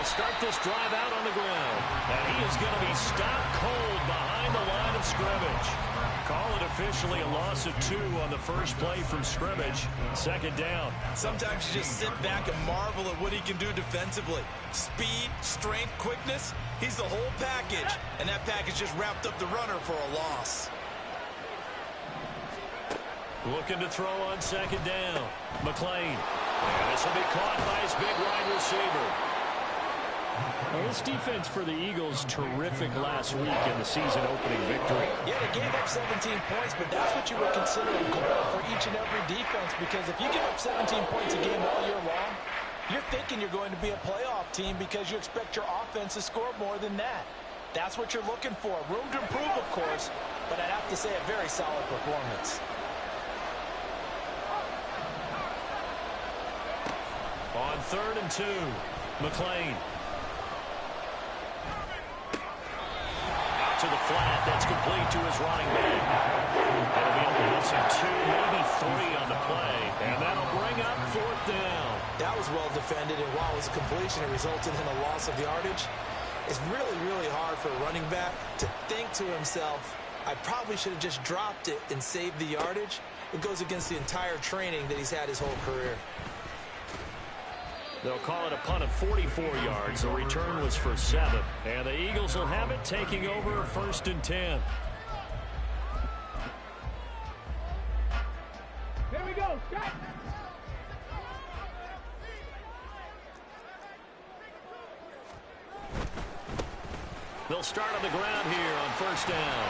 start this drive out on the ground. And he is going to be stopped cold behind the line of scrimmage. Call it officially a loss of 2 on the first play from scrimmage. Second down. Sometimes you just sit back and marvel at what he can do defensively. Speed, strength, quickness. He's the whole package. And that package just wrapped up the runner for a loss. Looking to throw on second down. McClain. And this will be caught by his big wide receiver. Well, this defense for the Eagles, terrific last week in the season-opening victory. Yeah, they gave up 17 points, but that's what you would consider a goal for each and every defense, because if you give up 17 points a game all year long, you're thinking you're going to be a playoff team because you expect your offense to score more than that. That's what you're looking for. Room to improve, of course, but I'd have to say a very solid performance. On 3rd and 2, McClain. To the flat, that's complete to his running back. That'll be a loss of 2, maybe 3 on the play, and that'll bring up 4th down. That was well defended, and while it was a completion, it resulted in a loss of yardage. It's really, really hard for a running back to think to himself, I probably should have just dropped it and saved the yardage. It goes against the entire training that he's had his whole career. They'll call it a punt of 44 yards. The return was for 7. And the Eagles will have it, taking over 1st and 10. Here we go. Shot. They'll start on the ground here on 1st down.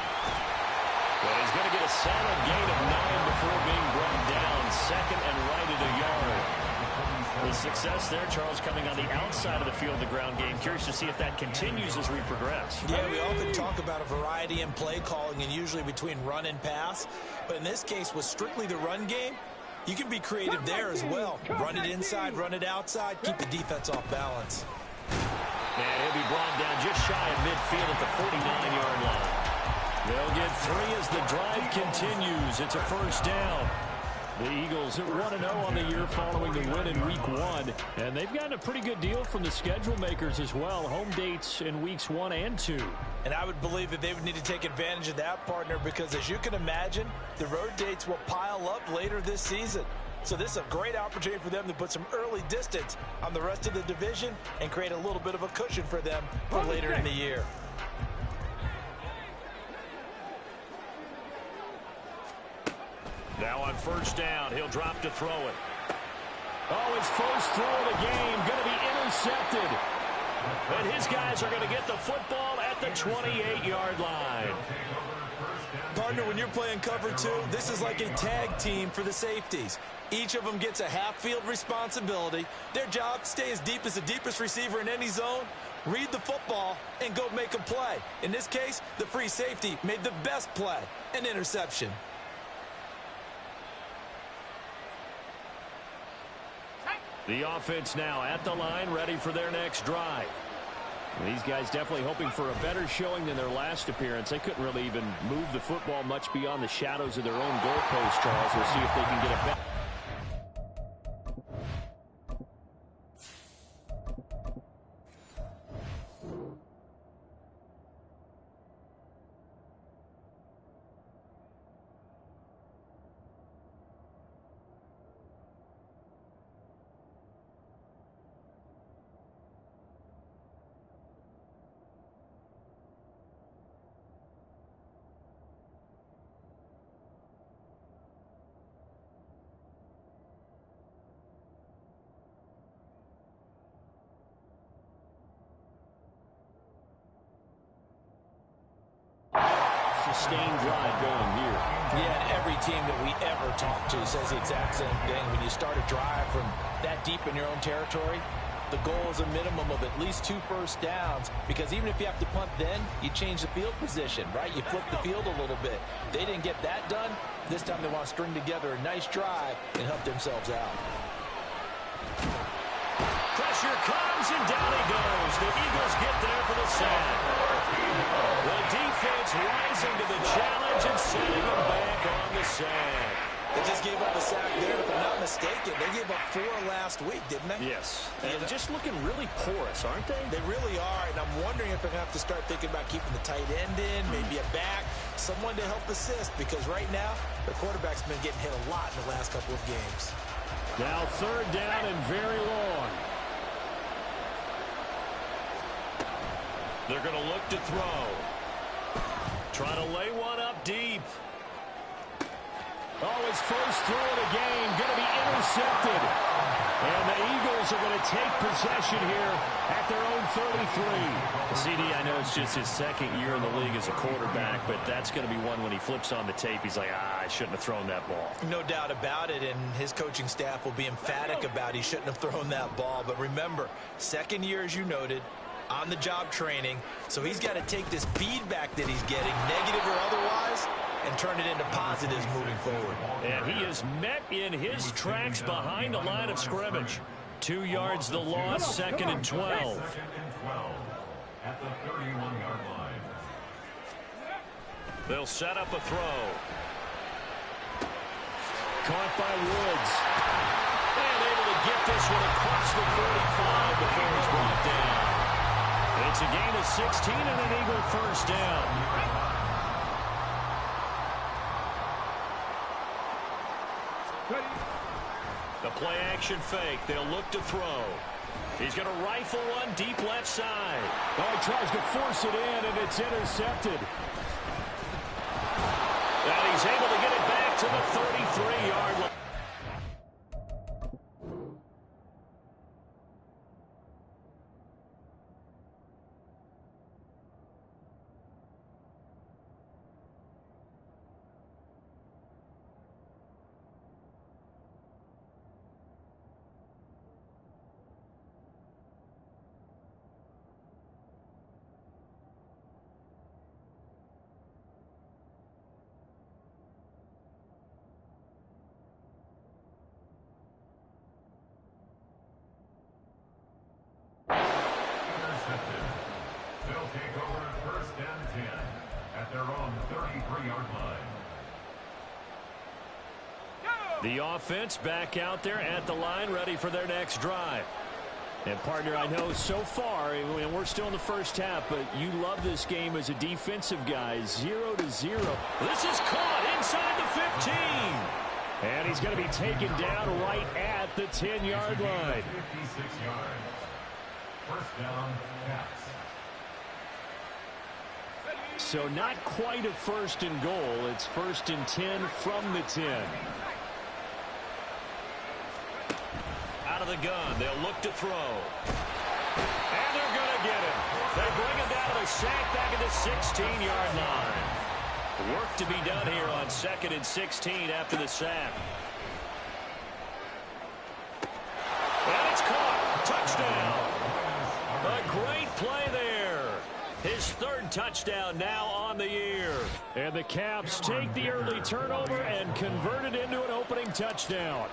But he's going to get a solid gain of 9 before being brought down. 2nd and right at a yard. The success there, Charles, coming on the outside of the field, the ground game. Curious to see if that continues as we progress. Yeah, we often talk about a variety in play calling and usually between run and pass. But in this case, with strictly the run game, you can be creative there as well. Run it inside, run it outside, keep the defense off balance. And he'll be brought down just shy of midfield at the 49-yard line. They'll get 3 as the drive continues. It's a 1st down. The Eagles at 1-0 on the year following the win in Week 1. And they've gotten a pretty good deal from the schedule makers as well. Home dates in Weeks 1 and 2. And I would believe that they would need to take advantage of that, partner, because as you can imagine, the road dates will pile up later this season. So this is a great opportunity for them to put some early distance on the rest of the division and create a little bit of a cushion for them for later in the year. Now on 1st down, he'll drop to throw it. Oh, his first throw of the game going to be intercepted. And his guys are going to get the football at the 28-yard line. Partner, when you're playing cover 2, this is like a tag team for the safeties. Each of them gets a half-field responsibility. Their job, stay as deep as the deepest receiver in any zone, read the football, and go make a play. In this case, the free safety made the best play, an interception. The offense now at the line, ready for their next drive. These guys definitely hoping for a better showing than their last appearance. They couldn't really even move the football much beyond the shadows of their own goalpost, Charles. We'll see if they can get it back. Sustained drive going here. Yeah, and every team that we ever talk to says the exact same thing. When you start a drive from that deep in your own territory, the goal is a minimum of at least 2 first downs, because even if you have to punt then, you change the field position, right? You flip the field a little bit. They didn't get that done. This time they want to string together a nice drive and help themselves out. Pressure comes, and down he goes. The Eagles get there for the sack. The defense rising to the challenge and sending them back on the sack. They just gave up a sack there. If I'm not mistaken, mistaken, they gave up 4 last week, didn't they? Yes. And just looking really porous, aren't they? They really are, and I'm wondering if they're going to have to start thinking about keeping the tight end in, maybe a back, someone to help assist, because right now, their quarterback's been getting hit a lot in the last couple of games. Now 3rd down and very long. They're going to look to throw. Trying to lay one up deep. Oh, his first throw of the game going to be intercepted. And the Eagles are going to take possession here at their own 33. CD, I know it's just his 2nd year in the league as a quarterback, but that's going to be one when he flips on the tape. He's like, I shouldn't have thrown that ball. No doubt about it, and his coaching staff will be emphatic about he shouldn't have thrown that ball. But remember, 2nd year, as you noted, on-the-job training, so he's got to take this feedback that he's getting, negative or otherwise, and turn it into positives moving forward. And he is met in his tracks behind the line of scrimmage. 2 yards the loss, 2nd and 12. At the 31-yard line. They'll set up a throw. Caught by Woods. And able to get this one across the 45 before he's brought down. It's a gain of 16 and an Eagle first down. The play action fake. They'll look to throw. He's going to rifle one deep left side. Oh, he tries to force it in, and it's intercepted. And he's able to get it back to the 33-yard line. They'll take over at 1st and 10 at their own 33-yard line. The offense back out there at the line, ready for their next drive. And, partner, I know so far, and we're still in the first half, but you love this game as a defensive guy, 0-0. This is caught inside the 15. And he's going to be taken down right at the 10-yard line. 56 yards. 1st down, Cats. So not quite a 1st and goal. It's 1st and 10 from the 10. Out of the gun. They'll look to throw. And they're going to get it. They bring him down to the sack back at the 16-yard line. Work to be done here on 2nd and 16 after the sack. And it's caught. Touchdown. A great play there. His 3rd touchdown now on the year. And the Caps take the early turnover and convert it into an opening touchdown.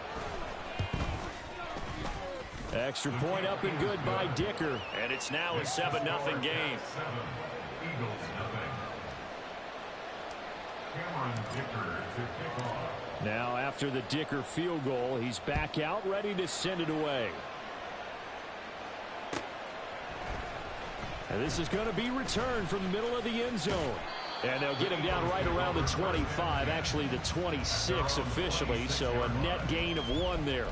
Extra point up and good by Dicker. And it's now a 7-0 game. 7, Eagles nothing. Cameron Dicker to kick off. Now after the Dicker field goal, he's back out ready to send it away. And this is going to be returned from the middle of the end zone. And they'll get him down right around the 25, actually the 26 officially, so a net gain of 1 there.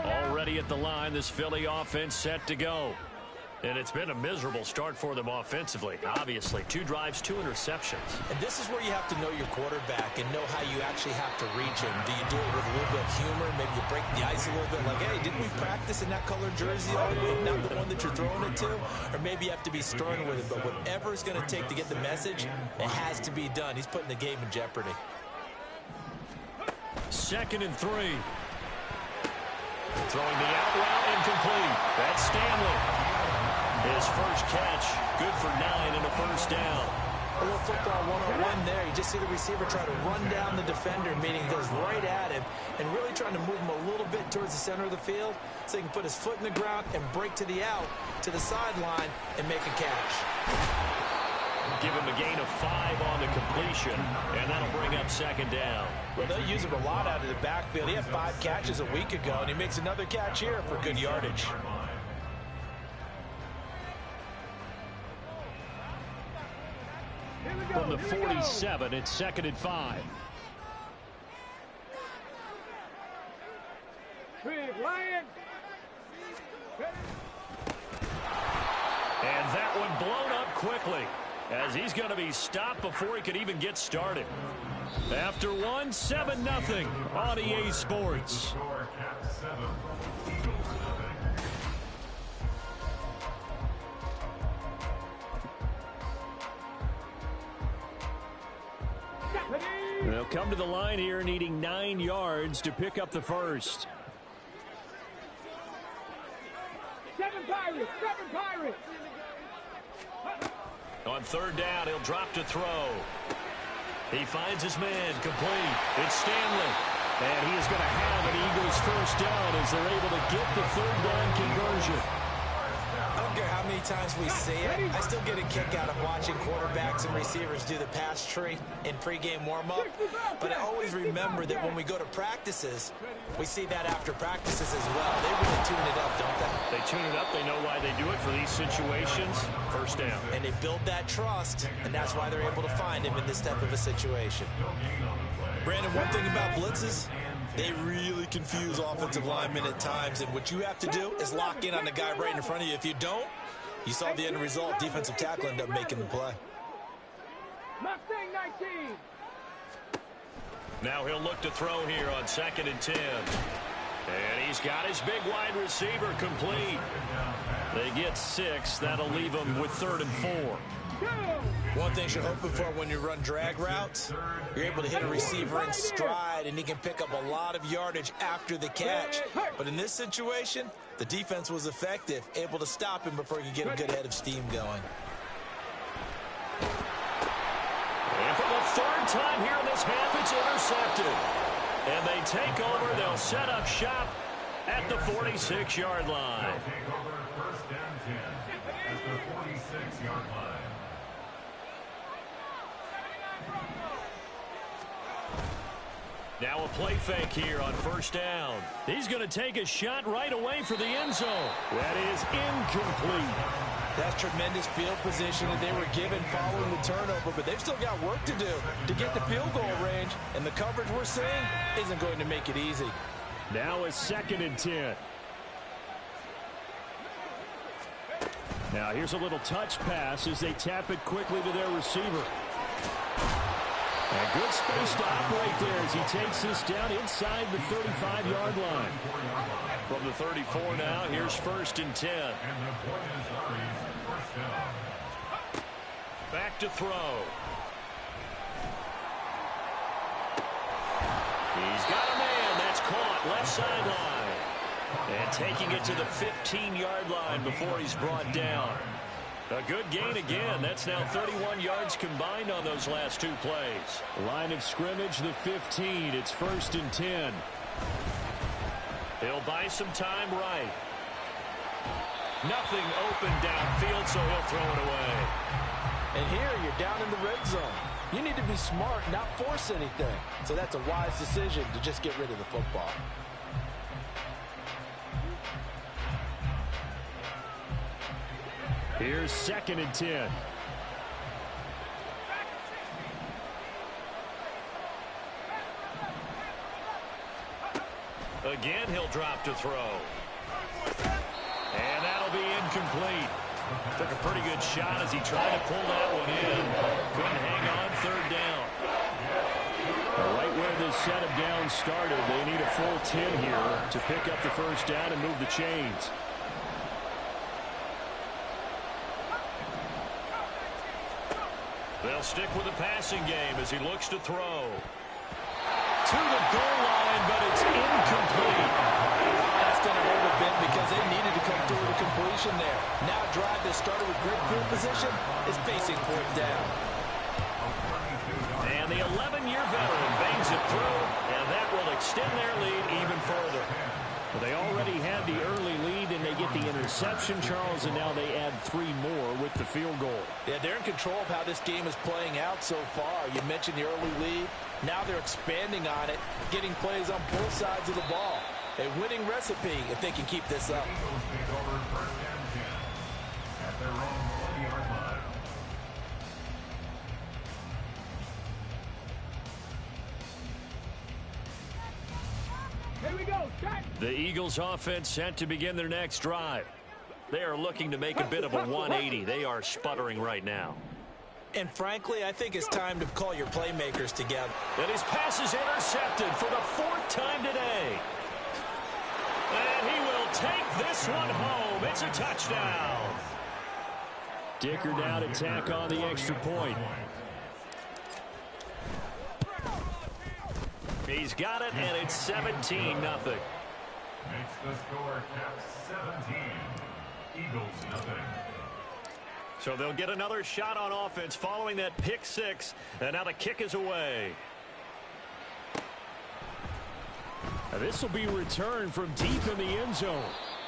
Already at the line, this Philly offense set to go. And it's been a miserable start for them offensively. Obviously, 2 drives, 2 interceptions. And this is where you have to know your quarterback and know how you actually have to reach him. Do you do it with a little bit of humor? Maybe you break the ice a little bit, like, hey, didn't we practice in that colored jersey already? Not the one that you're throwing it to? Or maybe you have to be stern with it. But whatever it's going to take to get the message, it has to be done. He's putting the game in jeopardy. 2nd and 3. Throwing the out route incomplete. That's Stanley. His first catch, good for 9 and a first down. A little football one-on-one there. You just see the receiver try to run down the defender, meaning he goes right at him and really trying to move him a little bit towards the center of the field so he can put his foot in the ground and break to the out, to the sideline, and make a catch. Give him a gain of 5 on the completion, and that'll bring up second down. Well, they'll use him a lot out of the backfield. He had 5 catches a week ago, and he makes another catch here for good yardage. From the 47, it's 2nd and 5. And that one blown up quickly, as he's going to be stopped before he could even get started. After 7-0 on EA Sports. They'll come to the line here needing 9 yards to pick up the first. 7 Pirates! On 3rd down, he'll drop to throw. He finds his man, complete. It's Stanley. And he is going to have an Eagles first down as they're able to get the 3rd down conversion. I don't care how many times we see it. I still get a kick out of watching quarterbacks and receivers do the pass tree in pregame warm-up. But I always remember that when we go to practices, we see that after practices as well. They really tune it up, don't they? They tune it up. They know why they do it for these situations. First down. And they build that trust, and that's why they're able to find him in this type of a situation. Brandon, one thing about blitzes, they really confuse offensive linemen at times, and what you have to do is lock in on the guy right in front of you. If you don't, you saw the end result. Defensive tackle ended up making the play. Mustang 19. Now he'll look to throw here on 2nd and 10. And he's got his big wide receiver complete. They get 6. That'll leave them with 3rd and 4. One thing you're hoping for when you run drag routes, you're able to hit a receiver in stride, and he can pick up a lot of yardage after the catch. But in this situation, the defense was effective, able to stop him before he could get a good head of steam going. And for the 3rd time here in this half, it's intercepted. And they take over. They'll set up shop at the 46-yard line. They'll take over 1st and 10 at the 46-yard line. Now a play fake here on 1st down. He's going to take a shot right away for the end zone. That is incomplete. That's tremendous field position that they were given following the turnover, but they've still got work to do to get the field goal range, and the coverage we're seeing isn't going to make it easy. Now a 2nd and 10. Now here's a little touch pass as they tap it quickly to their receiver. And good space to operate there as he takes this down inside the 35-yard line. From the 34 now, here's 1st and 10. And the point is Hurries, 1st down. Back to throw. He's got a man. That's caught left sideline. And taking it to the 15-yard line before he's brought down. A good gain again. That's now 31 yards combined on those last 2 plays. Line of scrimmage, the 15. It's 1st and 10. He'll buy some time right. Nothing open downfield, so he'll throw it away. And here you're down in the red zone. You need to be smart, not force anything. So that's a wise decision to just get rid of the football. Here's 2nd and 10. Again, he'll drop to throw. And that'll be incomplete. Took a pretty good shot as he tried to pull that one in. Couldn't hang on, 3rd down. Right where this set of downs started, they need a full 10 here to pick up the first down and move the chains. They'll stick with the passing game as he looks to throw. To the goal line, but it's incomplete. That's going to hurt a bit because they needed to come through with a completion there. Now drive that started with great field position is facing 4th down. And the 11-year veteran bangs it through, and that will extend their lead even further. Well, they already had the early lead, and they get the interception, Charles, and now they add 3 more with the field goal. Yeah, they're in control of how this game is playing out so far. You mentioned the early lead. Now they're expanding on it, getting plays on both sides of the ball. A winning recipe if they can keep this up. Eagles take over first and 10 at their own 40-yard line. Here we go. Shot. The Eagles offense set to begin their next drive. They are looking to make a bit of a 180. They are sputtering right now. And frankly, I think it's time to call your playmakers together. And his pass is intercepted for the 4th time today. And he will take this one home. It's a touchdown. Dicker now to tack on the extra point. He's got it, and it's 17-0. Makes the score Caps 17. Eagles nothing. So they'll get another shot on offense following that pick 6, and now the kick is away. This will be returned from deep in the end zone,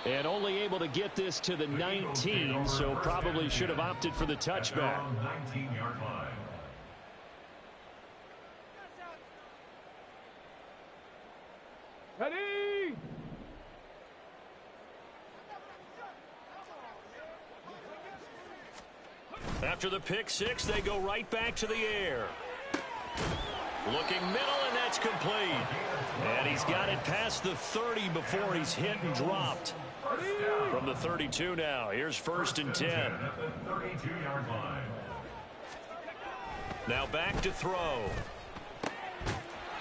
and only able to get this to the 19, so probably should have opted for the touchback. 19-yard line. Ready. After the pick 6, they go right back to the air. Looking middle, and that's complete. And he's got it past the 30 before he's hit and dropped. From the 32 now, here's 1st and 10. At the 32-yard line. Now back to throw.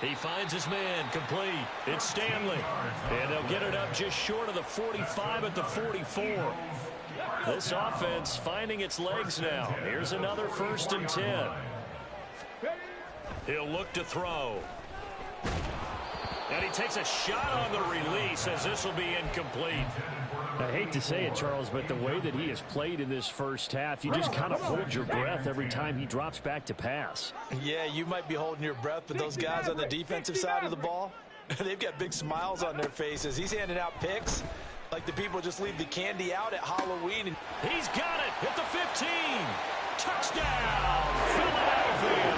He finds his man, complete. It's Stanley. And they'll get it up just short of the 45 at the 44. This offense finding its legs now. Here's another 1st and 10. He'll look to throw. And he takes a shot on the release as this will be incomplete. I hate to say it, Charles, but the way that he has played in this first half, you just kind of hold your breath every time he drops back to pass. Yeah, you might be holding your breath, but those guys on the defensive side of the ball, they've got big smiles on their faces. He's handing out picks like the people just leave the candy out at Halloween. He's got it at the 15. Touchdown, Philadelphia.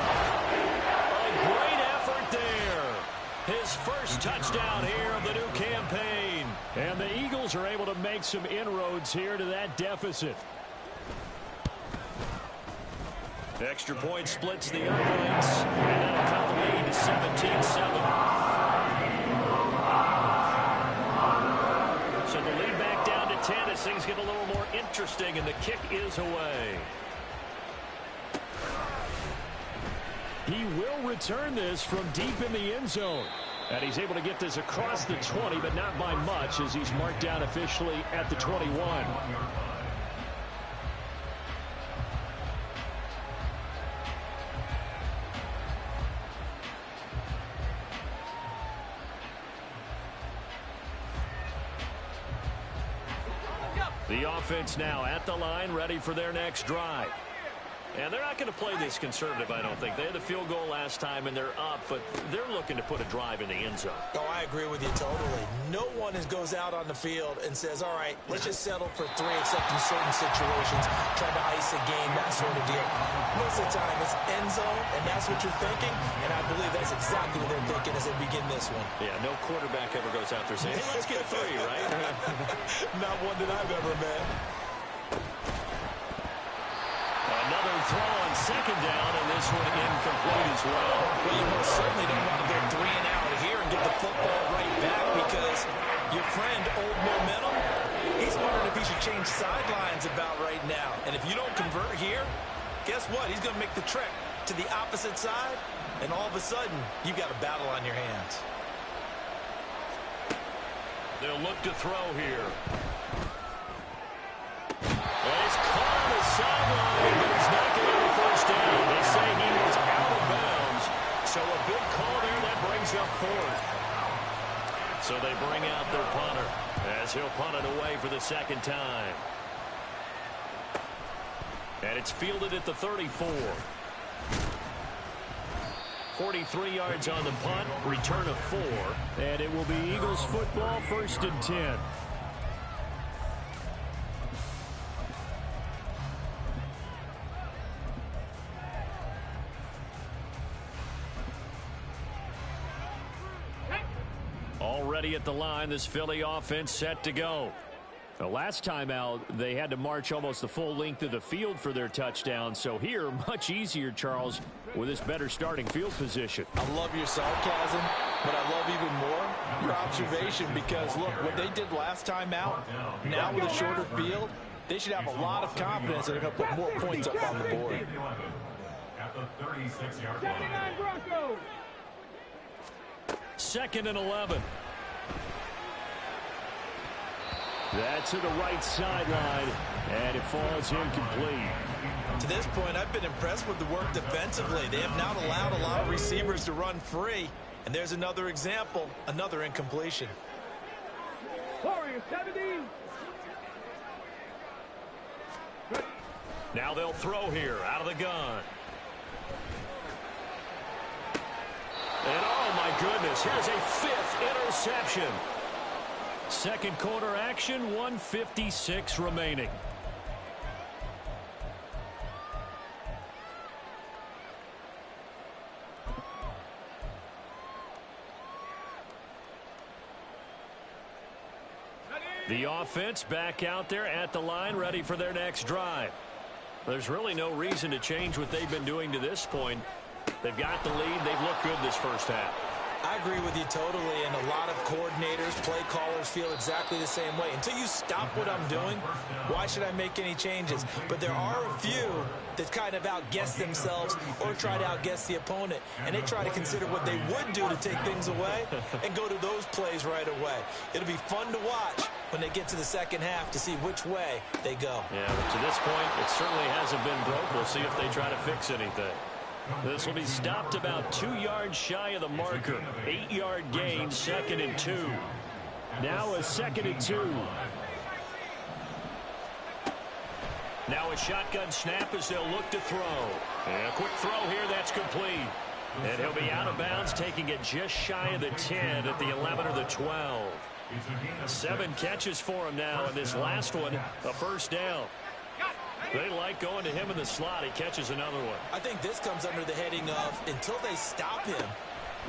A great effort there. His first touchdown here of the new campaign. And the Eagles are able to make some inroads here to that deficit. Extra point splits the uprights, and that'll cut the lead to 17-7. So the lead back down to 10 as things get a little more interesting, and the kick is away. He will return this from deep in the end zone. And he's able to get this across the 20, but not by much, as he's marked down officially at the 21. The offense now at the line, ready for their next drive. And they're not going to play this conservative, I don't think. They had the field goal last time, and they're up, but they're looking to put a drive in the end zone. Oh, I agree with you totally. No one goes out on the field and says, all right, let's just settle for 3, except in certain situations, trying to ice a game, that sort of deal. Most of the time, it's end zone, and that's what you're thinking, and I believe that's exactly what they're thinking as they begin this one. Yeah, no quarterback ever goes out there saying, hey, let's get 3, right? Not one that I've ever met. Another throw on 2nd down, and this one incomplete as well. Well, you most certainly don't want to go 3 and out here and get the football right back, because your friend, Old Momentum, he's wondering if he should change sidelines about right now. And if you don't convert here, guess what? He's going to make the trek to the opposite side, and all of a sudden, you've got a battle on your hands. They'll look to throw here. And he's caught on the sideline, but he's not getting the 1st down. They say he was out of bounds. So a big call there that brings up 4th. So they bring out their punter as he'll punt it away for the 2nd time. And it's fielded at the 34. 43 yards on the punt, return of 4. And it will be Eagles football, 1st and 10. Already at the line, this Philly offense set to go. The last time out, they had to march almost the full length of the field for their touchdown. So here, much easier, Charles, with this better starting field position. I love your sarcasm, but I love even more your observation because, look, what they did last time out, now with a shorter field, they should have a lot of confidence that they're going to put more points up on the board. At the 36-yard line. 79 Broncos. 2nd and 11. That's to the right sideline, and it falls incomplete. To this point, I've been impressed with the work defensively. They have not allowed a lot of receivers to run free. And there's another example, another incompletion. Warriors 17. Now they'll throw here out of the gun. And oh my goodness, here's a 5th interception. Second quarter action, 1:56 remaining. The offense back out there at the line, ready for their next drive. There's really no reason to change what they've been doing to this point. They've got the lead. They've looked good this first half. I agree with you totally, and a lot of coordinators, play callers feel exactly the same way. Until you stop what I'm doing, why should I make any changes? But there are a few that kind of outguess themselves or try to outguess the opponent, and they try to consider what they would do to take things away and go to those plays right away. It'll be fun to watch when they get to the second half to see which way they go. Yeah, but to this point, it certainly hasn't been broke. We'll see if they try to fix anything. This will be stopped about 2 yards shy of the marker. 8-yard gain, 2nd and 2. Now a 2nd and 2. Now a shotgun snap as they'll look to throw. And a quick throw here, that's complete. And he'll be out of bounds, taking it just shy of the 10 at the 11 or the 12. 7 catches for him now, and this last one, a first down. They like going to him in the slot. He catches another one. I think this comes under the heading of until they stop him,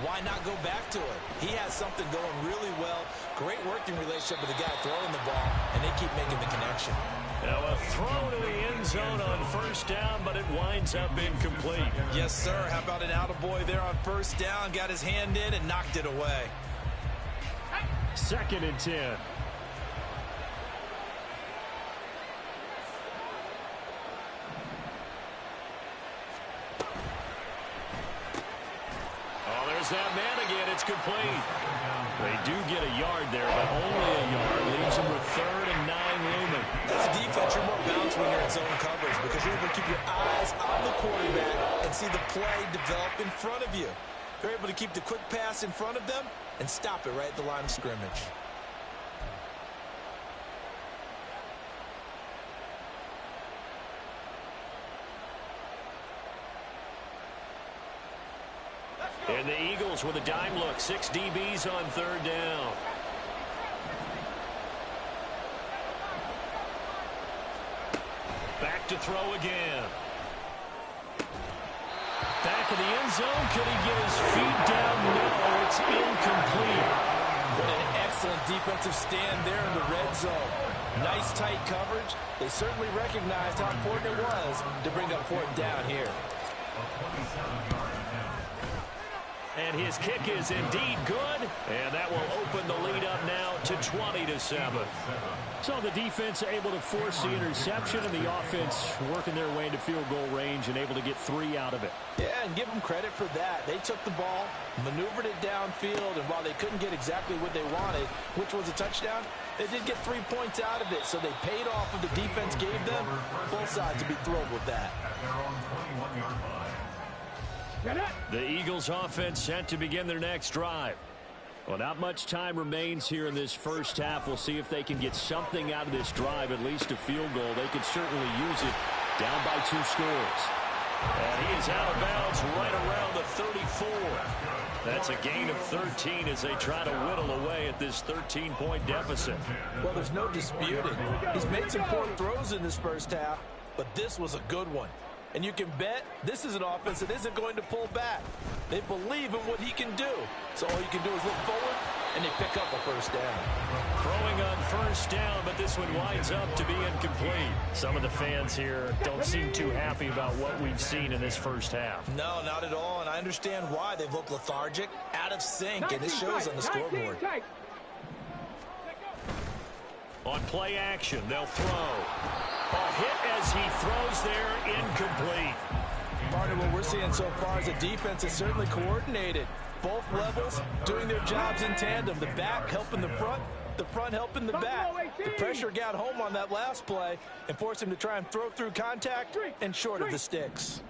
why not go back to it? He has something going really well. Great working relationship with the guy throwing the ball, and they keep making the connection. Now a throw to the end zone on first down, but it winds up incomplete. Yes, sir. How about an attaboy there on first down? Got his hand in and knocked it away. 2nd and 10. That man again, it's complete. They do get a yard there, but only a yard. Leaves them with 3rd and 9 looming. As a defense, you're more balanced when you're in zone coverage because you're able to keep your eyes on the quarterback and see the play develop in front of you. You're able to keep the quick pass in front of them and stop it right at the line of scrimmage. And the Eagles with a dime look. 6 DBs on 3rd down. Back to throw again. Back in the end zone. Could he get his feet down? No, it's incomplete. What an excellent defensive stand there in the red zone. Nice tight coverage. They certainly recognized how important it was to bring up 4th down here. And his kick is indeed good. And that will open the lead up now to 20-7. So the defense able to force the interception, and the offense working their way into field goal range and able to get 3 out of it. Yeah, and give them credit for that. They took the ball, maneuvered it downfield, and while they couldn't get exactly what they wanted, which was a touchdown, they did get 3 points out of it. So they paid off what the defense gave them. Both sides to be thrilled with that. The Eagles offense set to begin their next drive. Well, not much time remains here in this first half. We'll see if they can get something out of this drive, at least a field goal. They could certainly use it down by 2 scores. And he is out of bounds right around the 34. That's a gain of 13 as they try to whittle away at this 13-point deficit. Well, there's no disputing. He's made some poor throws in this first half, but this was a good one. And you can bet this is an offense that isn't going to pull back. They believe in what he can do. So all you can do is look forward, and they pick up a first down. Throwing on first down, but this one winds up to be incomplete. Some of the fans here don't seem too happy about what we've seen in this first half. No, not at all, and I understand why. They've looked lethargic, out of sync, and it shows on the scoreboard. On play action, they'll throw. A hit as he throws there, incomplete. Partner, what we're seeing so far is the defense is certainly coordinated. Both levels doing their jobs in tandem. The back helping the front helping the back. The pressure got home on that last play and forced him to try and throw through contact and short of the sticks.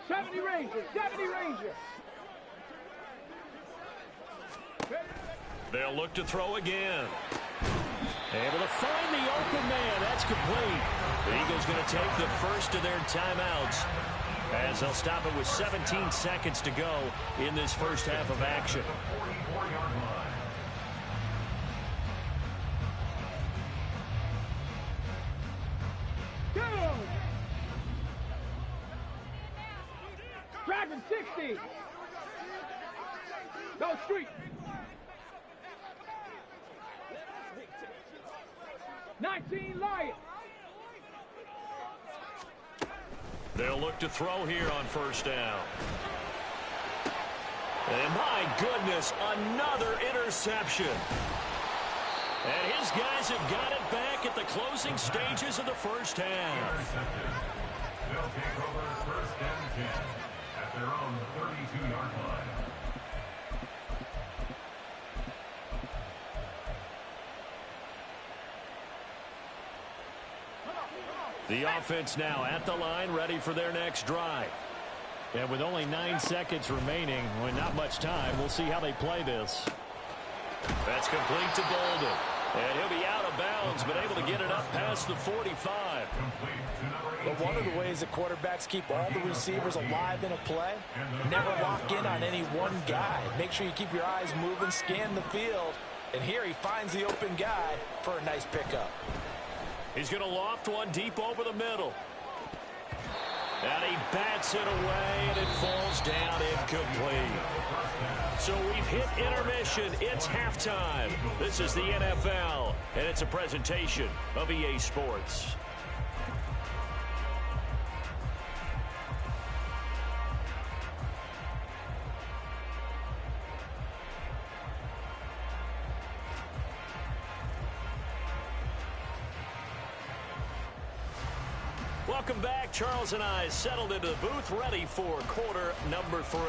'70 Ranger, '70 Ranger. They'll look to throw again. Able to find the open man. That's complete. The Eagles going to take the first of their timeouts as they'll stop it with 17 seconds to go in this first half of action. Go! Dragon 60. Go street. 19 Lion. They'll look to throw here on first down. And my goodness, another interception. And his guys have got it back at the closing stages of the first half. They'll take over first and 10 at their own 32-yard line. The offense now at the line, ready for their next drive. And with only 9 seconds remaining, well, not much time, we'll see how they play this. That's complete to Bolden. And he'll be out of bounds, but able to get it up past the 45. But one of the ways that quarterbacks keep all the receivers alive in a play, never lock in on any one guy. Make sure you keep your eyes moving, scan the field. And here he finds the open guy for a nice pickup. He's going to loft one deep over the middle. And he bats it away, and it falls down incomplete. So we've hit intermission. It's halftime. This is the NFL, and it's a presentation of EA Sports. Welcome back. Charles and I settled into the booth, ready for quarter number 3.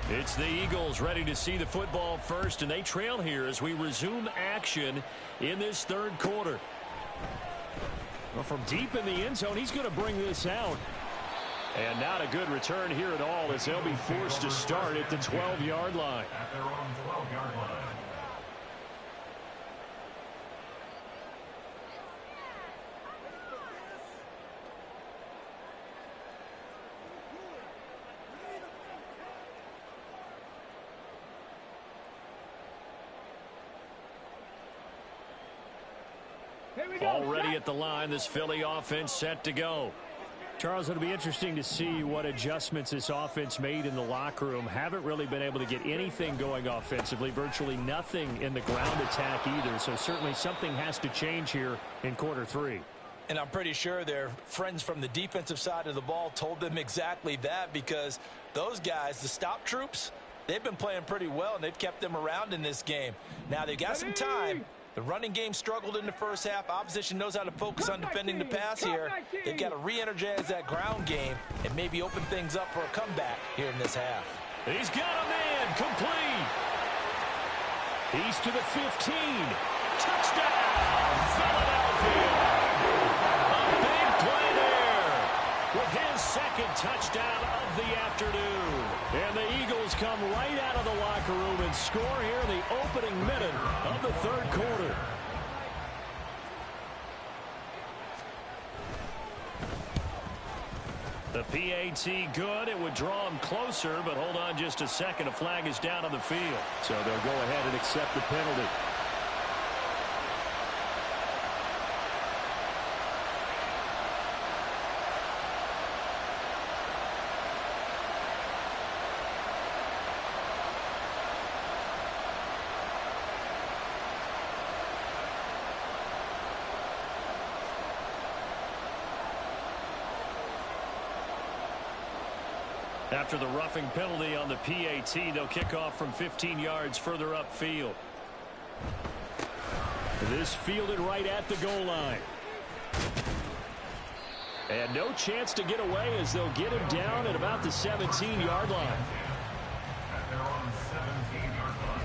It's the Eagles ready to see the football first, and they trail here as we resume action in this third quarter. Well, from deep in the end zone, he's going to bring this out. And not a good return here at all as they'll be forced to start at the 12-yard line. At their own 12-yard line. Already at the line, this Philly offense set to go. Charles, it'll be interesting to see what adjustments this offense made in the locker room. Haven't really been able to get anything going offensively, virtually nothing in the ground attack either. So certainly something has to change here in quarter 3. And I'm pretty sure their friends from the defensive side of the ball told them exactly that, because those guys, the stop troops, they've been playing pretty well, and they've kept them around in this game. Now they've got some time. The running game struggled in the first half. Opposition knows how to focus on defending the pass here. They've got to re-energize that ground game and maybe open things up for a comeback here in this half. He's got a man complete. He's to the 15. Touchdown, Philadelphia. A big play there with his second touchdown of the afternoon. And the Eagles come right out of the locker room and score here in the opening minute of the third quarter. The PAT good. It would draw him closer, but hold on just a second. A flag is down on the field. So they'll go ahead and accept the penalty. After the roughing penalty on the PAT, they'll kick off from 15 yards further upfield. This fielded right at the goal line. And no chance to get away as they'll get him down at about the 17-yard line. At their own 17-yard line.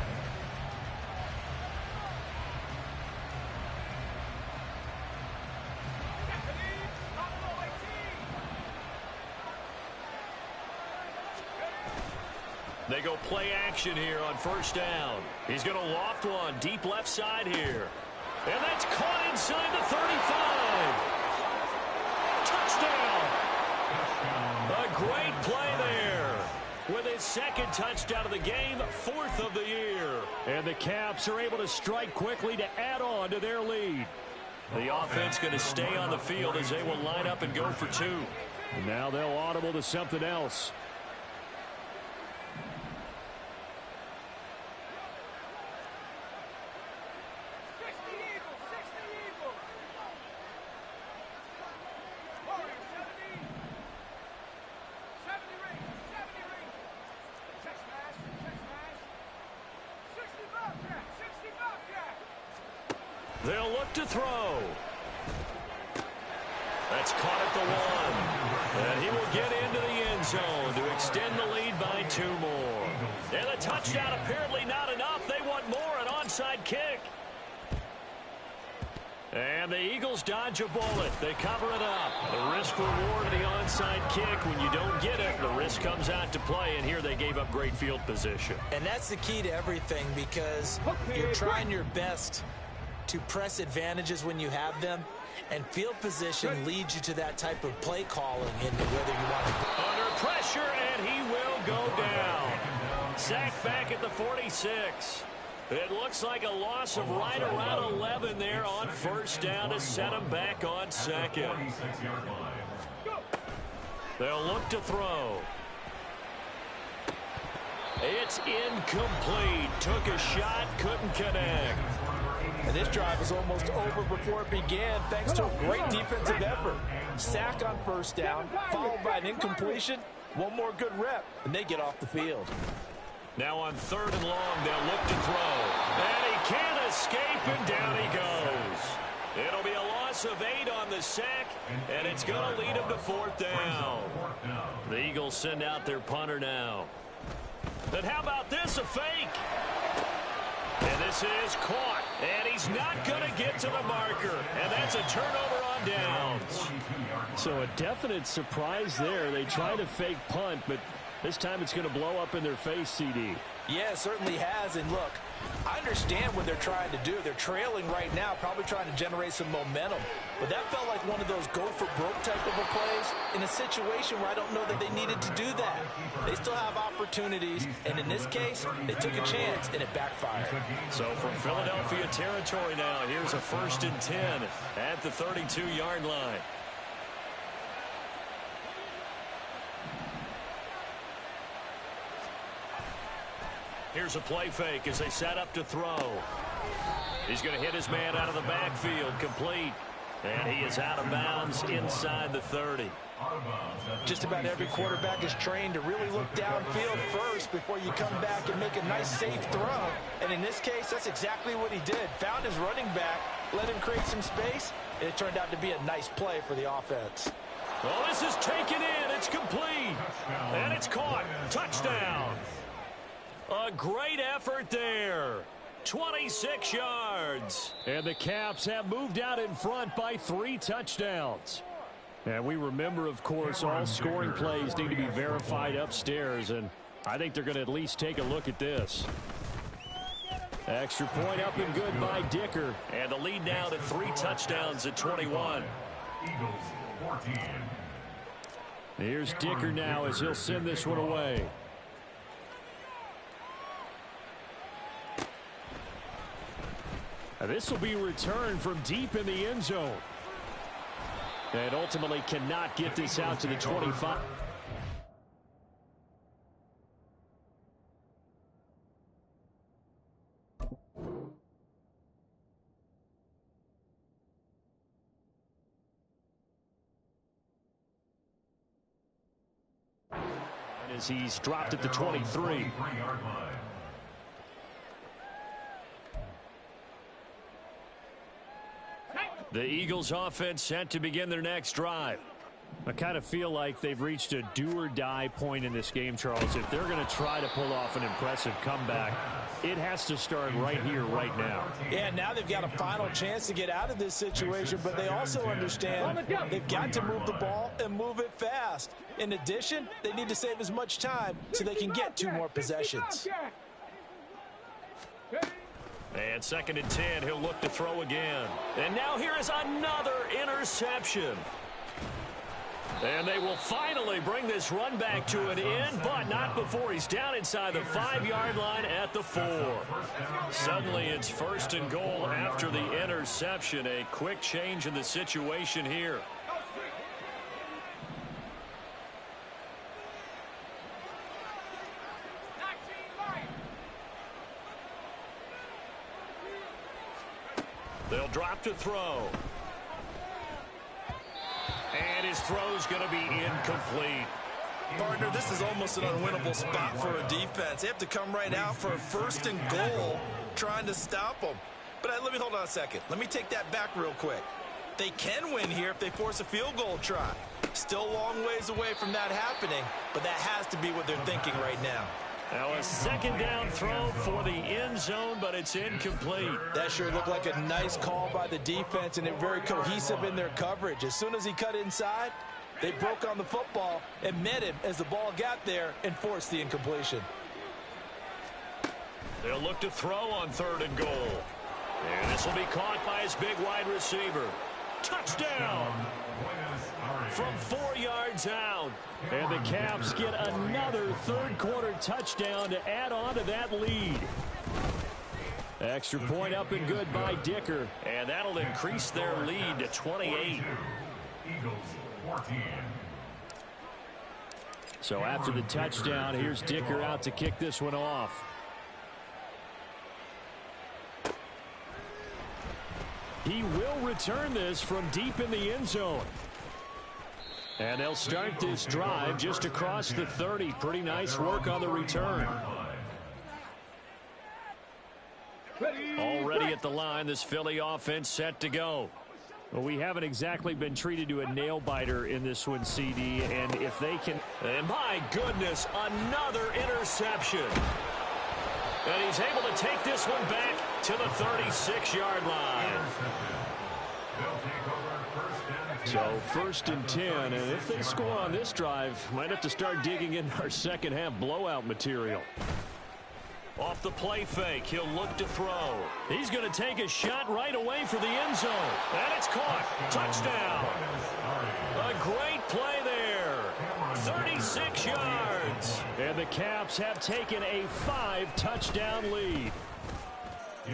They go play action here on first down. He's going to loft one deep left side here. And that's caught inside the 35. Touchdown. A great play there. With his second touchdown of the game, fourth of the year. And the Caps are able to strike quickly to add on to their lead. The offense going to stay on the field as they will line up and go for two. And now they'll audible to something else. They'll look to throw. That's caught at the one. And he will get into the end zone to extend the lead by two more. And the touchdown apparently not enough. They want more, an onside kick. And the Eagles dodge a bullet. They cover it up. The risk reward of the onside kick. When you don't get it, the risk comes out to play. And here they gave up great field position. And that's the key to everything, because you're trying your best to press advantages when you have them, and field position leads you to that type of play calling in whether you want to. Under pressure, and he will go down. Sacked back at the 46. It looks like a loss of right around 11 there on first down to set him back on second. They'll look to throw. It's incomplete. Took a shot, couldn't connect. And this drive was almost over before it began, thanks to a great defensive effort. Sack on first down, followed by an incompletion. One more good rep, and they get off the field. Now on third and long, they'll look to throw. And he can't escape, and down he goes. It'll be a loss of 8 on the sack, and it's going to lead him to fourth down. The Eagles send out their punter now. And how about this, a fake? And this is caught, and he's not going to get to the marker, and that's a turnover on downs. So a definite surprise there. They try to fake punt, but this time it's going to blow up in their face, CD. Yeah, it certainly has, and look, I understand what they're trying to do. They're trailing right now, probably trying to generate some momentum. But that felt like one of those go-for-broke type of a plays in a situation where I don't know that they needed to do that. They still have opportunities, and in this case, they took a chance, and it backfired. So from Philadelphia territory now, here's a 1st and 10 at the 32-yard line. Here's a play fake as they set up to throw. He's going to hit his man out of the backfield, complete. And he is out of bounds inside the 30. Just about every quarterback is trained to really look downfield first before you come back and make a nice, safe throw. And in this case, that's exactly what he did. Found his running back, let him create some space, and it turned out to be a nice play for the offense. Well, this is taken in. It's complete. And it's caught. Touchdown. A great effort there. 26 yards. And the Caps have moved out in front by 3 touchdowns. And we remember, of course, all scoring plays need to be verified upstairs, and I think they're going to at least take a look at this. Extra point up and good by Dicker. And the lead now to 3 touchdowns at 21. Eagles 14. Here's Dicker now as he'll send this one away. This will be returned from deep in the end zone. And ultimately cannot get this out to the 25. As he's dropped at the 23. The Eagles offense set to begin their next drive. I kind of feel like they've reached a do-or-die point in this game, Charles. If they're going to try to pull off an impressive comeback, it has to start right here, right now. Yeah, now they've got a final chance to get out of this situation, but they also understand they've got to move the ball and move it fast. In addition, they need to save as much time so they can get 2 more possessions. And 2nd and 10, he'll look to throw again. And now here is another interception. And they will finally bring this run back to an end, but not before he's down inside the 5-yard line at the 4. Suddenly it's 1st and goal after the interception. A quick change in the situation here. They'll drop to throw. And his throw's going to be incomplete. Partner, this is almost an unwinnable spot for a defense. They have to come right out for a 1st and goal trying to stop them. But let me hold on a second. Let me take that back real quick. They can win here if they force a field goal try. Still a long ways away from that happening, but that has to be what they're thinking right now. Now a 2nd down throw for the end zone, but it's incomplete. That sure looked like a nice call by the defense, and they're very cohesive in their coverage. As soon as he cut inside, they broke on the football and met him as the ball got there and forced the incompletion. They'll look to throw on 3rd and goal. And this will be caught by his big wide receiver. Touchdown! From 4 yards out. And the Caps get another 3rd quarter touchdown to add on to that lead. Extra point up and good by Dicker. And that'll increase their lead to 28. Eagles 14. So after the touchdown, here's Dicker out to kick this one off. He will return this from deep in the end zone. And they'll start this drive just across the 30. Pretty nice work on the return. Already at the line, this Philly offense set to go. Well, we haven't exactly been treated to a nail-biter in this one, CD. And if they can... And my goodness, another interception. And he's able to take this one back to the 36-yard line. So 1st and 10, and if they score on this drive, might have to start digging in our second half blowout material. Off the play fake, he'll look to throw. He's going to take a shot right away for the end zone. And it's caught. Touchdown. A great play there. 36 yards. And the Caps have taken a 5-touchdown lead.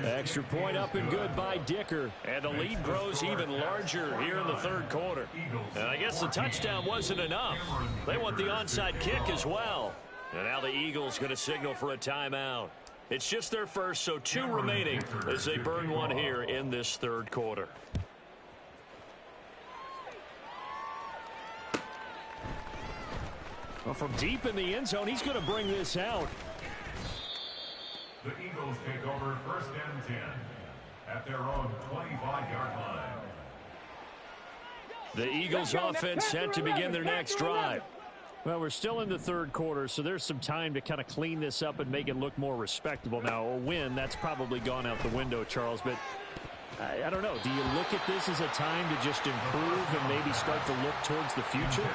Extra point up and good by Dicker. And the lead grows even larger here in the 3rd quarter. And I guess the touchdown wasn't enough. They want the onside kick as well. And now the Eagles going to signal for a timeout. It's just their first, so 2 remaining as they burn one here in this 3rd quarter. Well, from deep in the end zone, he's going to bring this out. The Eagles take over 1st and 10 at their own 25-yard line. The Eagles offense set to begin their next drive. Well, we're still in the third quarter, so there's some time to kind of clean this up and make it look more respectable. Now, a win, that's probably gone out the window, Charles, but I don't know. Do you look at this as a time to just improve and maybe start to look towards the future?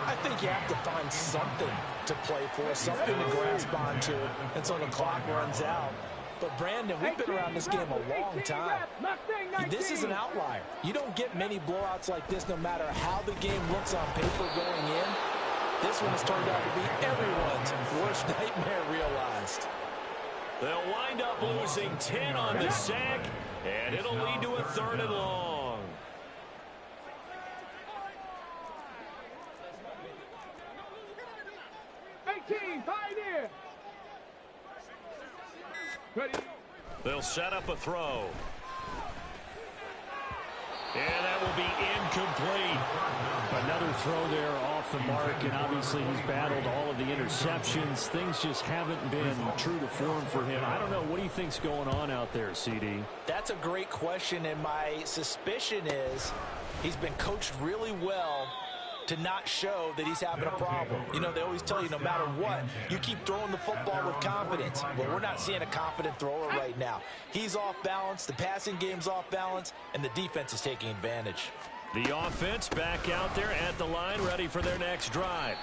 I think you have to find something to play for, something to grasp onto until the clock runs out. But, Brandon, we've been around this game a long time. This is an outlier. You don't get many blowouts like this no matter how the game looks on paper going in. This one has turned out to be everyone's worst nightmare realized. They'll wind up losing 10 on the sack, and it'll lead to a 3rd and long. Pioneer. Ready. They'll set up a throw. And that will be incomplete. Another throw there off the mark, and obviously he's battled all of the interceptions. Things just haven't been true to form for him. I don't know. What do you think's going on out there, CD? That's a great question, and my suspicion is he's been coached really well to not show that he's having a problem. You know, they always tell you no matter what, you keep throwing the football with confidence. Well, we're not seeing a confident thrower right now. He's off balance, the passing game's off balance, and the defense is taking advantage. The offense back out there at the line, ready for their next drive.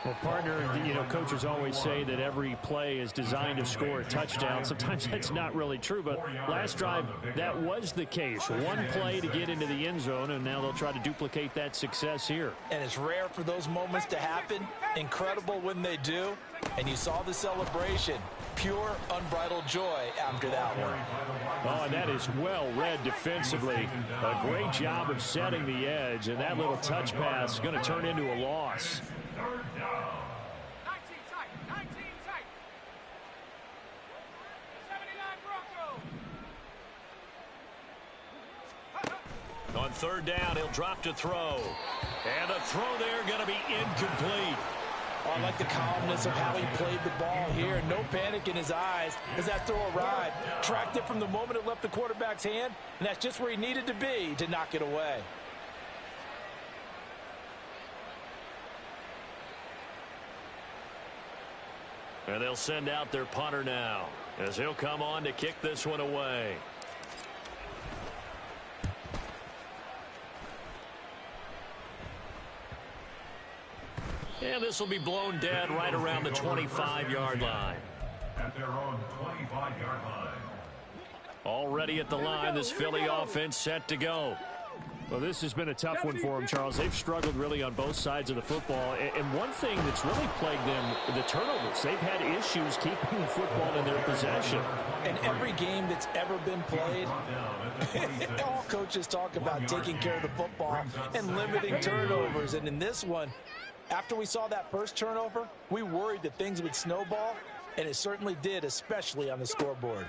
Well, partner, you know, coaches always say that every play is designed to score a touchdown. Sometimes that's not really true, but last drive, that was the case. One play to get into the end zone, and now they'll try to duplicate that success here. And it's rare for those moments to happen. Incredible when they do. And you saw the celebration. Pure, unbridled joy after that one. Oh, and that is well read defensively. A great job of setting the edge, and that little touch pass is going to turn into a loss. 19 tight. 79 Broncos. On 3rd down, he'll drop to throw. And the throw there going to be incomplete. Oh, I like the calmness of how he played the ball here. No panic in his eyes as that throw arrived. Tracked it from the moment it left the quarterback's hand, and that's just where he needed to be to knock it away. And they'll send out their punter now as he'll come on to kick this one away. And this will be blown dead right around the 25-yard line. At their own 25-yard line. Already at the line, this Philly offense set to go. Well, this has been a tough one for them, Charles. They've struggled really on both sides of the football. And one thing that's really plagued them, the turnovers. They've had issues keeping the football in their possession. In every game that's ever been played, all coaches talk about taking care of the football and limiting turnovers. And in this one, after we saw that first turnover, we worried that things would snowball, and it certainly did, especially on the scoreboard.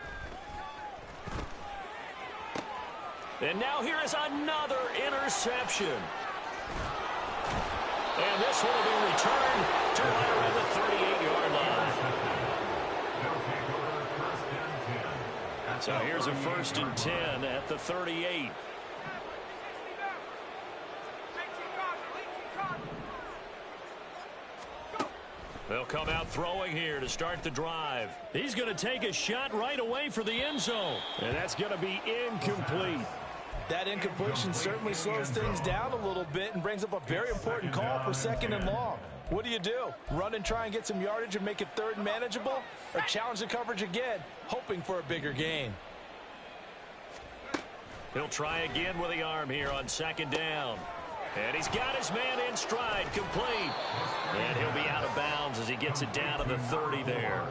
And now here is another interception. And this one will be returned to right around the 38-yard line. So here's a 1st and 10 at the 38. They'll come out throwing here to start the drive. He's going to take a shot right away for the end zone. And that's going to be incomplete. That incompletion certainly slows things down a little bit and brings up a very important call for 2nd and long. What do? Run and try and get some yardage and make it 3rd and manageable? Or challenge the coverage again, hoping for a bigger gain? He'll try again with the arm here on 2nd down. And he's got his man in stride, complete. And he'll be out of bounds as he gets it down to the 30 there.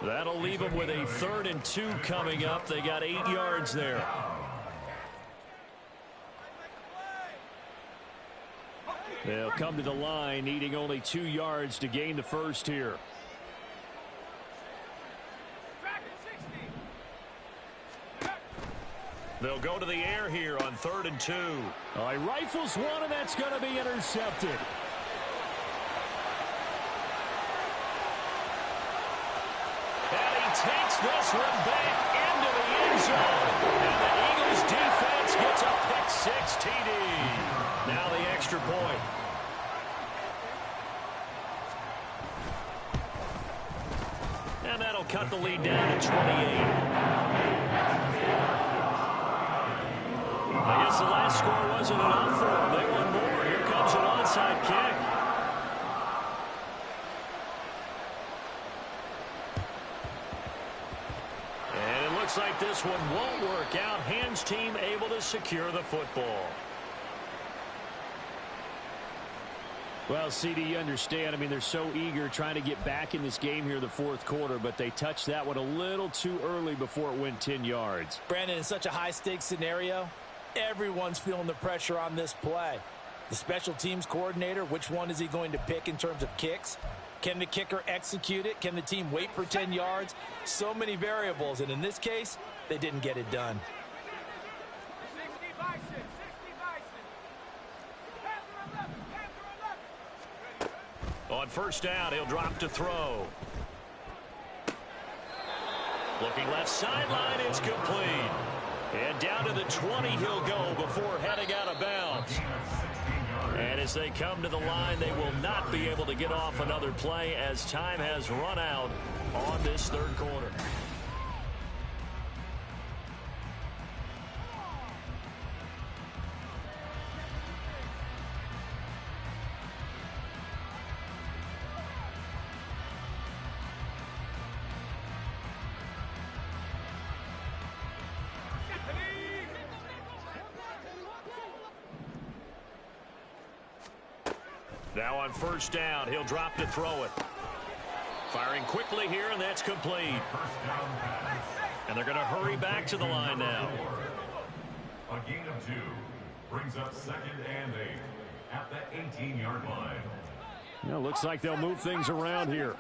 That'll leave him with a 3rd and 2 coming up. They got 8 yards there. They'll come to the line, needing only 2 yards to gain the first here. They'll go to the air here on 3rd and 2. He rifles one, and that's going to be intercepted. And he takes this one back into the end zone. And the Eagles defense gets a pick-6 TD. Now the extra point. cut the lead down to 28. I guess the last score wasn't enough for them. They want more. Here comes an onside kick. And it looks like this one won't work out. Hans team able to secure the football. Well, CD, you understand. I mean, they're so eager trying to get back in this game here in the fourth quarter, but they touched that one a little too early before it went 10 yards. Brandon, in such a high-stakes scenario, everyone's feeling the pressure on this play. The special teams coordinator, which one is he going to pick in terms of kicks? Can the kicker execute it? Can the team wait for 10 yards? So many variables, and in this case, they didn't get it done. 60 Bison, 60 Bison. Panther 11, Panther 11. On first down, he'll drop to throw. Looking left sideline, it's complete. And down to the 20 he'll go before heading out of bounds. And as they come to the line, they will not be able to get off another play as time has run out on this third quarter. Now on first down, he'll drop to throw it. Firing quickly here, and that's complete. And they're going to hurry back to the line now. A gain of 2 brings up 2nd and 8 at the 18-yard line. Yeah, looks like they'll move things around here.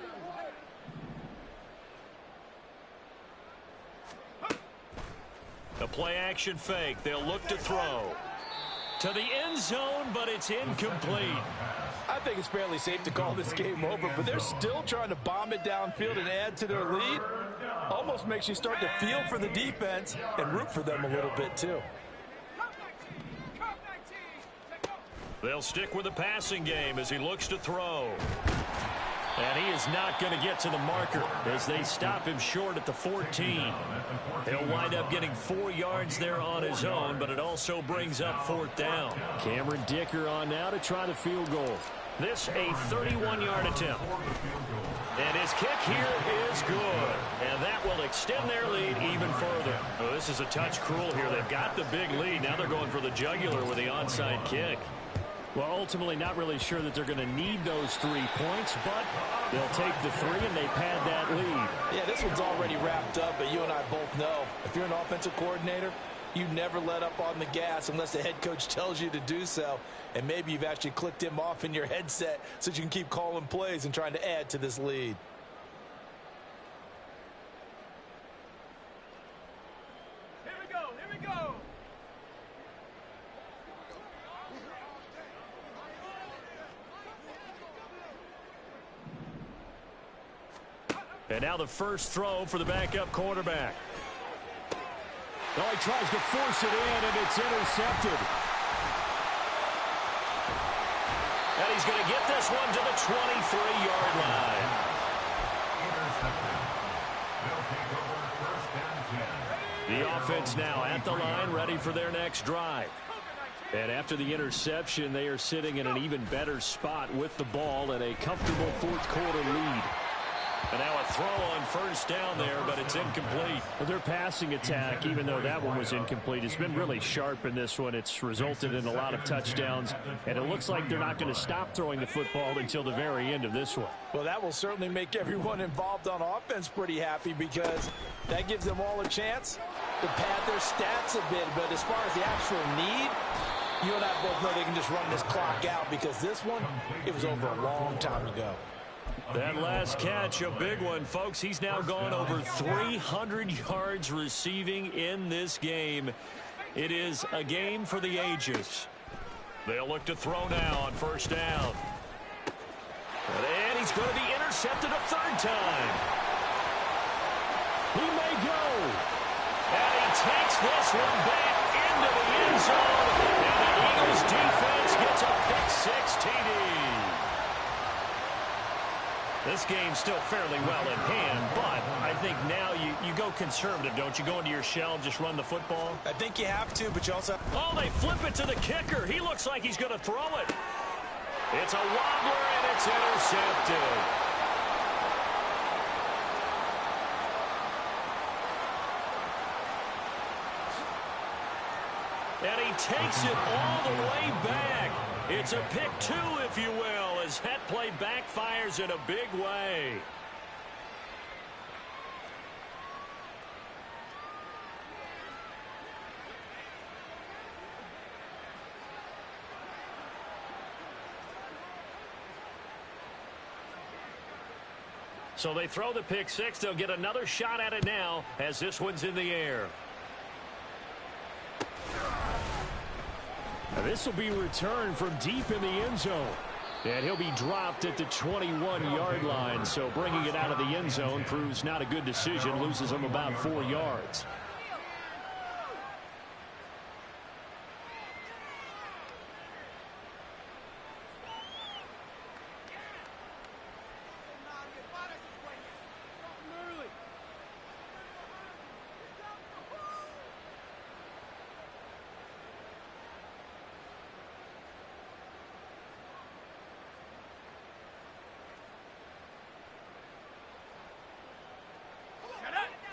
A play-action fake. They'll look to throw. To the end zone, but it's incomplete. I think it's fairly safe to call this game over, but they're still trying to bomb it downfield and add to their lead. Almost makes you start to feel for the defense and root for them a little bit, too. They'll stick with the passing game as he looks to throw. And he is not going to get to the marker as they stop him short at the 14. He'll wind up getting 4 yards there on his own, but it also brings up 4th down. Cameron Dicker on now to try the field goal. This a 31-yard attempt. And his kick here is good. And that will extend their lead even further. Oh, this is a touch cruel here. They've got the big lead. Now they're going for the jugular with the onside kick. Well, ultimately not really sure that they're going to need those 3 points, but they'll take the 3 and they pad that lead. Yeah, this one's already wrapped up, but you and I both know if you're an offensive coordinator, you never let up on the gas unless the head coach tells you to do so. And maybe you've actually clicked him off in your headset so you can keep calling plays and trying to add to this lead. Here we go, here we go. And now the first throw for the backup quarterback. Oh, he tries to force it in, and it's intercepted. And he's going to get this one to the 23-yard line. Intercepted. They'll take over 1st and 10. The offense now at the line, ready for their next drive. And after the interception, they are sitting in an even better spot with the ball and a comfortable fourth quarter lead. And now a throw on first down there, but it's incomplete. Well, their passing attack, even though that one was incomplete, has been really sharp in this one. It's resulted in a lot of touchdowns, and it looks like they're not going to stop throwing the football until the very end of this one. Well, that will certainly make everyone involved on offense pretty happy because that gives them all a chance to pad their stats a bit. But as far as the actual need, you and I both know they can just run this clock out because this one, it was over a long time ago. That last catch, a big one, folks. He's now gone over 300 yards receiving in this game. It is a game for the ages. They'll look to throw now on first down. And he's going to be intercepted a 3rd time. He may go. And he takes this one back into the end zone. And the Eagles defense gets a pick-6 TD. This game's still fairly well in hand, but I think now you go conservative, don't you? Go into your shell, just run the football? I think you have to, but you also... Oh, they flip it to the kicker. He looks like he's going to throw it. It's a wobbler, and it's intercepted. And he takes it all the way back. It's a pick two, if you will, as that play backfires in a big way. So they throw the pick six. They'll get another shot at it now as this one's in the air. This will be returned from deep in the end zone. And he'll be dropped at the 21-yard line. So bringing it out of the end zone proves not a good decision. Loses him about 4 yards.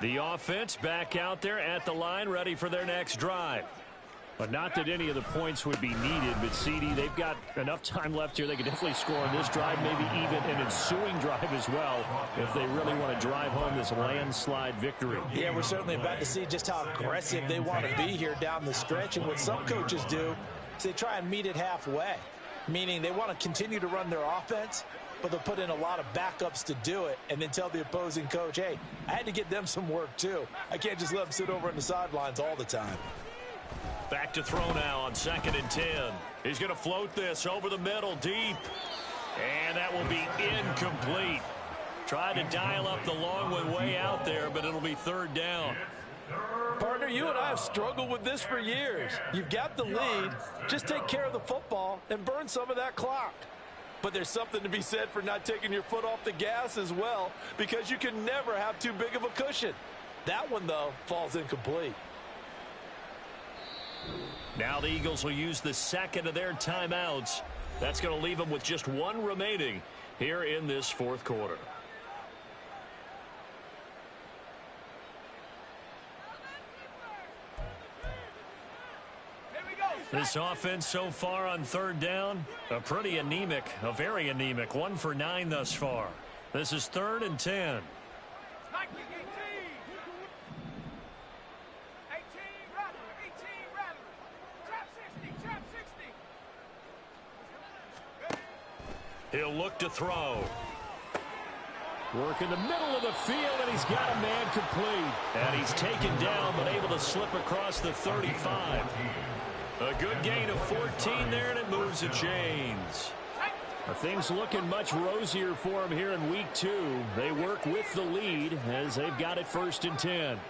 The offense back out there at the line, ready for their next drive. But not that any of the points would be needed, but CD, they've got enough time left here. They could definitely score on this drive, maybe even an ensuing drive as well, if they really want to drive home this landslide victory. Yeah, we're certainly about to see just how aggressive they want to be here down the stretch. And what some coaches do is they try and meet it halfway, meaning they want to continue to run their offense, but they'll put in a lot of backups to do it and then tell the opposing coach, hey, I had to get them some work too. I can't just let them sit over on the sidelines all the time. Back to throw now on 2nd and 10. He's going to float this over the middle deep. And that will be incomplete. Tried to dial up the long one way out there, but it'll be 3rd down. Partner, you and I have struggled with this for years. You've got the lead. Just take care of the football and burn some of that clock. But there's something to be said for not taking your foot off the gas as well, because you can never have too big of a cushion. That one, though, falls incomplete. Now the Eagles will use the second of their timeouts. That's going to leave them with just one remaining here in this 4th quarter. This offense so far on 3rd down, a very anemic. 1 for 9 thus far. This is 3rd and 10. He'll look to throw. Work in the middle of the field, and he's got a man complete. And he's taken down, but able to slip across the 35. A good gain of 14 there, and it moves the chains. Things looking much rosier for him here in week 2. They work with the lead as they've got it 1st and 10.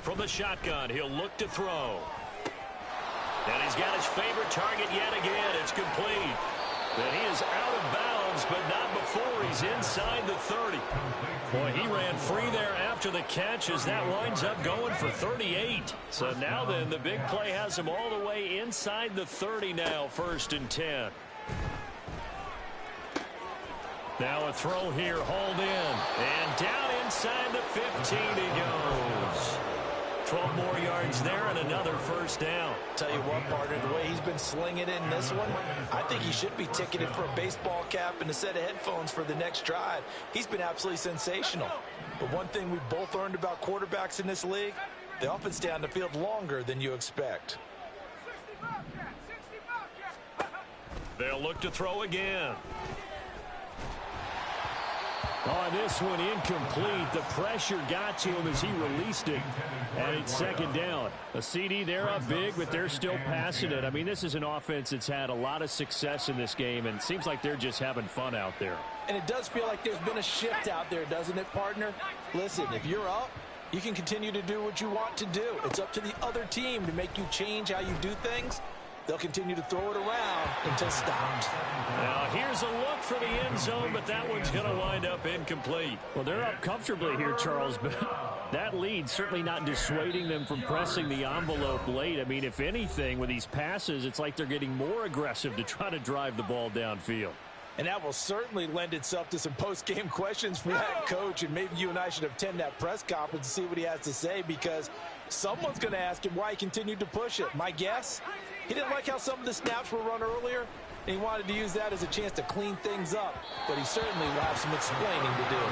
From the shotgun, he'll look to throw. And he's got his favorite target yet again. It's complete. And he is out of bounds, but not before he's inside the 30. Boy, he ran free there after the catch as that winds up going for 38. So now then, the big play has him all the way inside the 30 now, 1st and 10. Now a throw here, hauled in. And down inside the 15 he goes. 12 more yards there and another 1st down. Tell you what, partner, the way he's been slinging it in this one, I think he should be ticketed for a baseball cap and a set of headphones for the next drive. He's been absolutely sensational. But one thing we've both learned about quarterbacks in this league, they often stay on the field longer than you expect. They'll look to throw again. On this one, incomplete. The pressure got to him as he released it. And it's 2nd down. A CD, they're up big, but they're still passing it. I mean, this is an offense that's had a lot of success in this game, and it seems like they're just having fun out there. And it does feel like there's been a shift out there, doesn't it, partner? Listen, if you're up, you can continue to do what you want to do. It's up to the other team to make you change how you do things. they'll continue to throw it around until stopped. Now here's a look for the end zone, but that one's going to wind up incomplete. Well, they're up comfortably here, Charles, but that lead certainly not dissuading them from pressing the envelope late. I mean, if anything, with these passes, it's like they're getting more aggressive to try to drive the ball downfield. And that will certainly lend itself to some post-game questions for that coach, and maybe you and I should attend that press conference and see what he has to say, because someone's going to ask him why he continued to push it. My guess, he didn't like how some of the snaps were run earlier, and he wanted to use that as a chance to clean things up, but he certainly will have some explaining to do.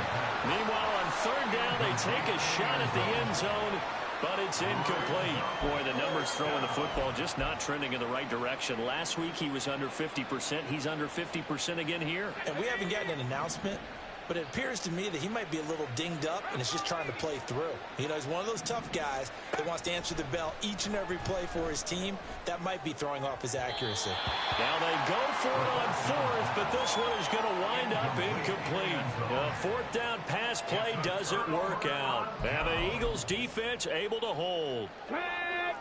Meanwhile, on third down, they take a shot at the end zone, but it's incomplete. Boy, the numbers throwing the football just not trending in the right direction. Last week, he was under 50%. He's under 50% again here. And we haven't gotten an announcement, but it appears to me that he might be a little dinged up and is just trying to play through. You know, he's one of those tough guys that wants to answer the bell each and every play for his team. That might be throwing off his accuracy. Now they go for it on fourth, but this one is going to wind up incomplete. The fourth down pass play doesn't work out. And the Eagles defense able to hold.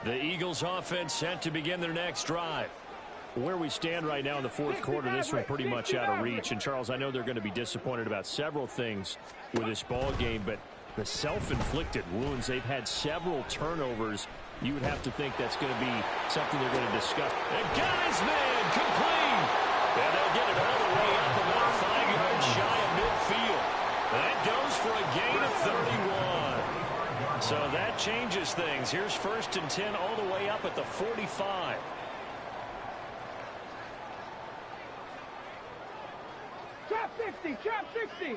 The Eagles offense set to begin their next drive. Where we stand right now in the fourth quarter, this one pretty much out of reach. And, Charles, I know they're going to be disappointed about several things with this ball game, but the self-inflicted wounds, they've had several turnovers. You would have to think that's going to be something they're going to discuss. And got his man complete. And they'll get it all the way up about 5 yards shy of midfield. That goes for a gain of 31. So that changes things. Here's 1st and 10 all the way up at the 45. Trap 60, trap 60.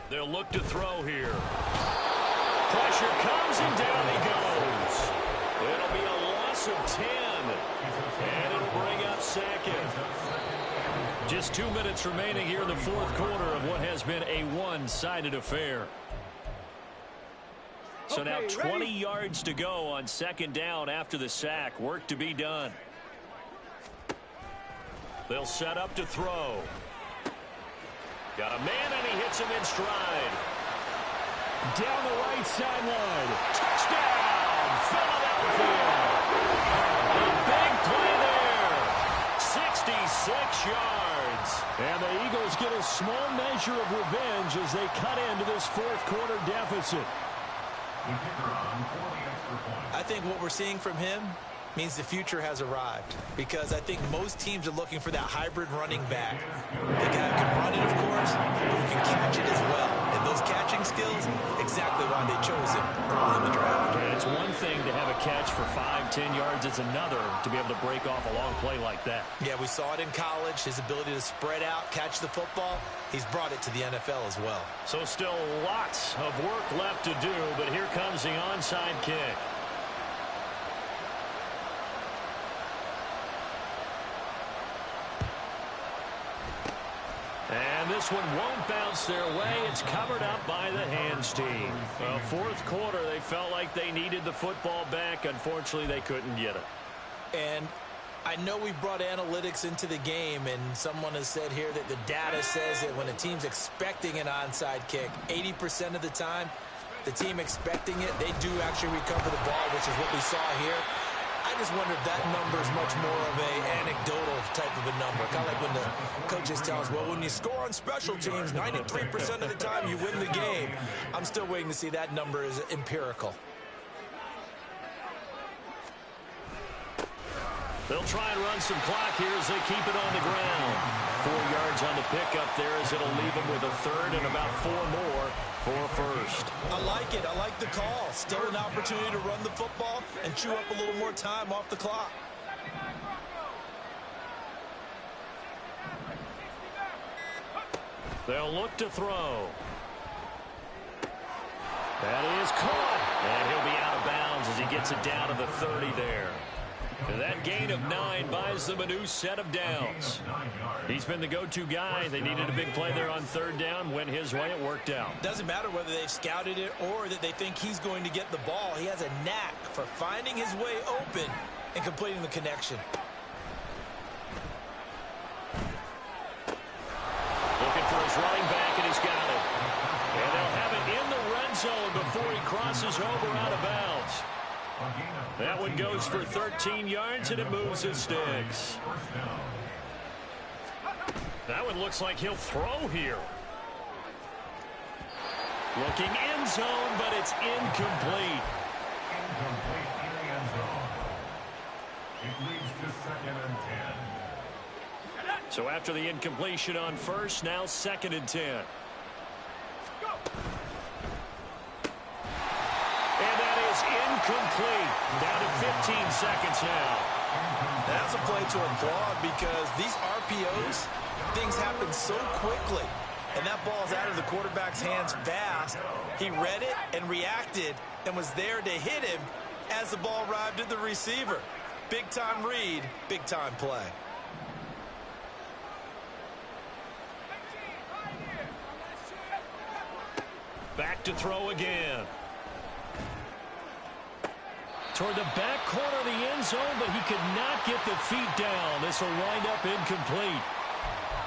They'll look to throw here. Pressure comes and down he goes. It'll be a loss of 10. And it'll bring up 2nd. Just 2 minutes remaining here in the fourth quarter of what has been a one-sided affair. So now 20 yards to go on 2nd down after the sack. Work to be done. They'll set up to throw. Got a man, and he hits him in stride. Down the right sideline. Touchdown, Philadelphia. A big play there. 66 yards. And the Eagles get a small measure of revenge as they cut into this fourth quarter deficit. I think what we're seeing from him means the future has arrived, because I think most teams are looking for that hybrid running back. The guy who can run it, of course, but who can catch it as well. And those catching skills, exactly why they chose him early in the draft. And it's one thing to have a catch for 5-10 yards. It's another to be able to break off a long play like that. Yeah, we saw it in college, his ability to spread out, catch the football. He's brought it to the NFL as well. So still lots of work left to do, but here comes the onside kick. And this one won't bounce their way. It's covered up by the hands team. Well, fourth quarter, they felt like they needed the football back. Unfortunately, they couldn't get it. And I know we brought analytics into the game, and someone has said here that the data says that when a team's expecting an onside kick, 80% of the time, the team expecting it, they do actually recover the ball, which is what we saw here. I just wonder if that number is much more of a anecdotal type of a number. Kind of like when the coaches tell us, well, when you score on special teams, 93% of the time you win the game. I'm still waiting to see that number is empirical. They'll try and run some clock here as they keep it on the ground. 4 yards on the pickup there as it'll leave them with a third and about 4 more for first. I like it. I like the call. Still an opportunity to run the football and chew up a little more time off the clock. They'll look to throw. That is caught. And he'll be out of bounds as he gets it down to the 30 there. That gain of 9 buys them a new set of downs. He's been the go-to guy. They needed a big play there on third down. Went his way. It worked out. Doesn't matter whether they've scouted it or that they think he's going to get the ball. He has a knack for finding his way open and completing the connection. Looking for his running back, and he's got it. And they'll have it in the red zone before he crosses over out of bounds. That one goes for 13 yards, and it moves his sticks. That one looks like he'll throw here. Looking end zone, but it's incomplete. Incomplete in the end zone. It leads to 2nd and 10. So after the incompletion on first, now 2nd and 10. And that is incomplete. Down to 15 seconds now. That's a play to applaud because these RPOs, things happen so quickly. And that ball's out of the quarterback's hands fast. He read it and reacted and was there to hit him as the ball arrived at the receiver. Big-time read, big-time play. Back to throw again. Toward the back corner of the end zone, but he could not get the feet down. This will wind up incomplete.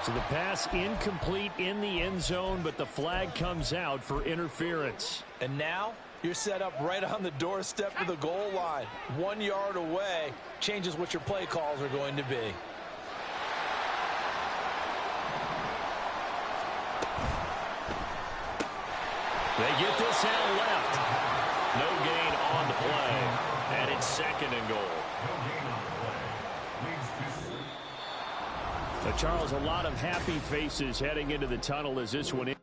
So the pass incomplete in the end zone, but the flag comes out for interference. And now you're set up right on the doorstep of the goal line. 1 yard away changes what your play calls are going to be. They get this out left. No gain on the play. And it's 2nd and goal. Charles, a lot of happy faces heading into the tunnel as this one